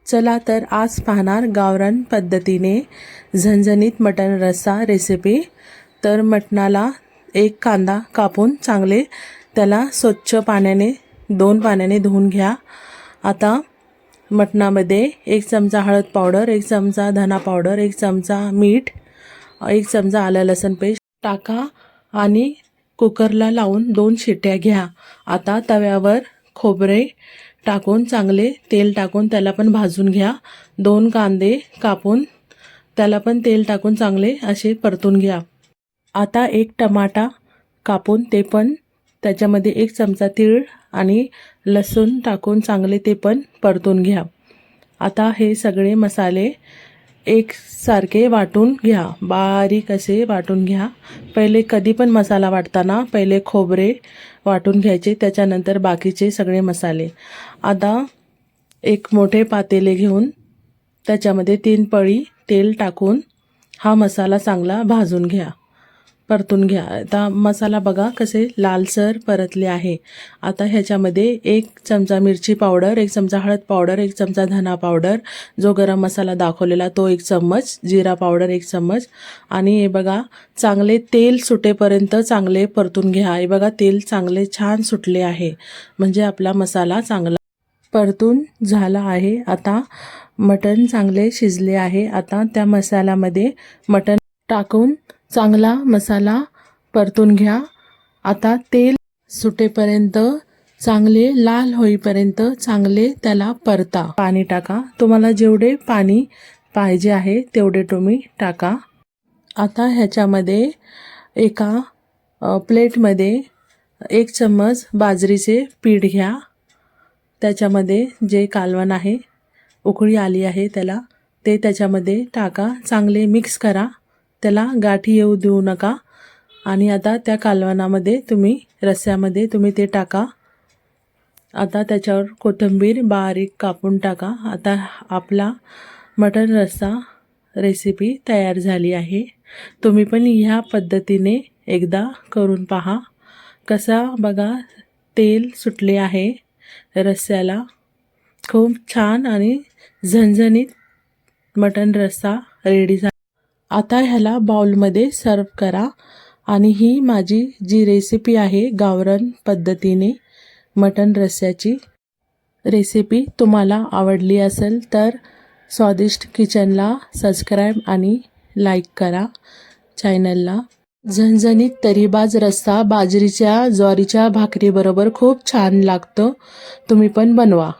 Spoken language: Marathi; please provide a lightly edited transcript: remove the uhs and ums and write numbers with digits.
चला तर आज पाहणार गावरान पद्धतीने झणझणीत मटण रस्सा रेसिपी। तर मटणाला एक कांदा कापून चांगले त्याला स्वच्छ पाण्याने 2 पाण्याने धुवून घ्या। आता मटणामध्ये 1 चमचा हळद पावडर, 1 चमचा धना पावडर, 1 चमचा मीठ, 1 चमचा आलं लसूण पेस्ट टाका आणि कुकरला लावून 2 शिट्ट्या घ्या। आता तव्यावर खोबरे टाकून चांगले तेल टाकून त्याला पण भाजून घ्या। 2 कांदे कापून त्याला पण तेल टाकून चांगले असे परतून घ्या। आता 1 टमाटा कापून ते पण त्याच्यामध्ये 1 चमचा तीळ आणि लसूण टाकून चांगले ते पण परतून घ्या। आता हे सगळे मसाले एकसारखे वाटून घ्या, बारीक असे वाटून घ्या। पहिले कधी पण मसाला वाटताना पहिले खोबरे वाटून घ्यायचे, त्याच्यानंतर बाकीचे सगळे मसाले। आता एक मोठे पातेले घेऊन त्याच्यामध्ये 3 पळी तेल टाकून हा मसाला चांगला भाजून घ्या, परतून घ्या। आता मसाला बघा कसे लालसर परतले आहे। आता ह्याच्यामध्ये 1 चमचा मिरची पावडर, 1 चमचा हळद पावडर, 1 चमचा धना पावडर, जो गरम मसाला दाखवलेला तो 1 चम्मच, जिरा पावडर 1 चम्मच आणि हे बघा चांगले तेल सुटेपर्यंत चांगले परतून घ्या। हे बघा तेल चांगले छान सुटले आहे, म्हणजे आपला मसाला चांगला परतून झाला आहे। आता मटण चांगले शिजले आहे। आता त्या मसाल्यामध्ये मटण टाकून चांगला मसाला परतून घ्या। आता तेल सुटेपर्यंत चांगले लाल होईपर्यंत चांगले त्याला परता। पाणी टाका, तुम्हाला जेवढे पाणी पाहिजे आहे तेवढे तुम्ही टाका। आता ह्याच्यामध्ये एका प्लेटमध्ये 1 चम्मच बाजरीचे पीठ घ्या। त्याच्यामध्ये जे कालवण आहे, उकळी आली आहे त्याला ते त्याच्यामध्ये टाका, चांगले मिक्स करा, त्याला गाठी येऊ देऊ नका। आणि आता त्या कालवणामध्ये तुम्ही रस्स्यामध्ये तुम्ही ते टाका। आता त्याच्यावर कोथिंबीर बारीक कापून टाका। आता आपला मटण रस्सा रेसिपी तयार झाली आहे। तुम्ही पण ह्या पद्धतीने एकदा करून पहा। कसा बघा तेल सुटले आहे रस्स्याला, खूप छान आणि झणझणीत मटण रस्सा रेडी झाला। आता ह्याला बाउलमध्ये सर्व करा। आणि ही माझी जी रेसिपी आहे गावरान पद्धतीने मटण रस्स्याची रेसिपी तुम्हाला आवडली असेल तर स्वादिष्ट किचनला सबस्क्राईब आणि लाईक करा चॅनलला। झणझणीत तर्रीबाज रस्सा बाजरीच्या ज्वारीच्या भाकरीबरोबर खूप छान लागतो, तुम्ही पण बनवा।